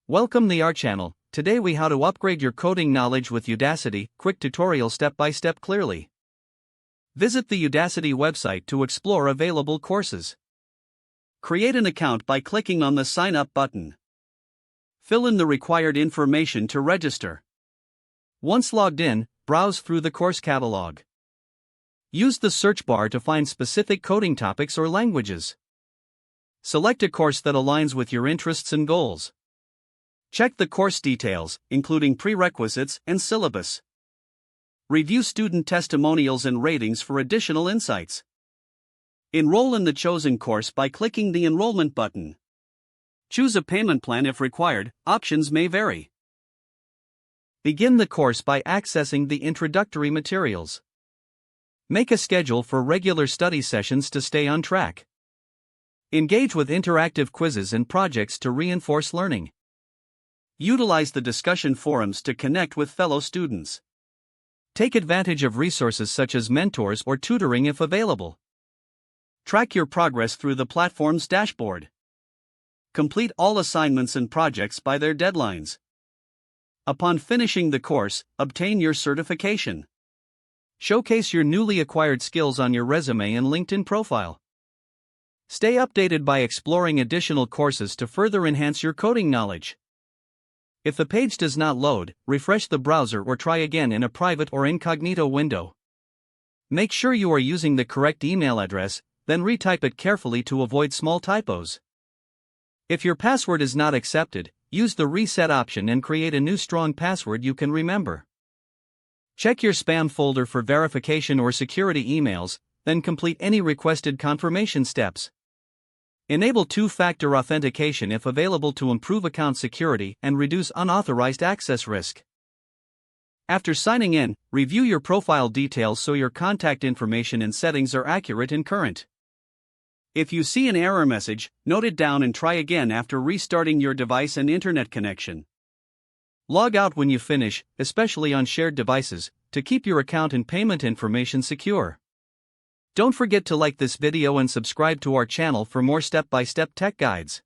Welcome to our channel. Today we how to upgrade your coding knowledge with Udacity, quick tutorial step by step clearly. Visit the Udacity website to explore available courses. Create an account by clicking on the sign up button. Fill in the required information to register. Once logged in, browse through the course catalog. Use the search bar to find specific coding topics or languages. Select a course that aligns with your interests and goals. Check the course details, including prerequisites and syllabus. Review student testimonials and ratings for additional insights. Enroll in the chosen course by clicking the enrollment button. Choose a payment plan if required, options may vary. Begin the course by accessing the introductory materials. Make a schedule for regular study sessions to stay on track. Engage with interactive quizzes and projects to reinforce learning. Utilize the discussion forums to connect with fellow students. Take advantage of resources such as mentors or tutoring if available. Track your progress through the platform's dashboard. Complete all assignments and projects by their deadlines. Upon finishing the course, obtain your certification. Showcase your newly acquired skills on your resume and LinkedIn profile. Stay updated by exploring additional courses to further enhance your coding knowledge. If the page does not load, refresh the browser or try again in a private or incognito window. Make sure you are using the correct email address, then retype it carefully to avoid small typos. If your password is not accepted, use the reset option and create a new strong password you can remember. Check your spam folder for verification or security emails, then complete any requested confirmation steps. Enable two-factor authentication if available to improve account security and reduce unauthorized access risk. After signing in, review your profile details so your contact information and settings are accurate and current. If you see an error message, note it down and try again after restarting your device and internet connection. Log out when you finish, especially on shared devices, to keep your account and payment information secure. Don't forget to like this video and subscribe to our channel for more step-by-step tech guides.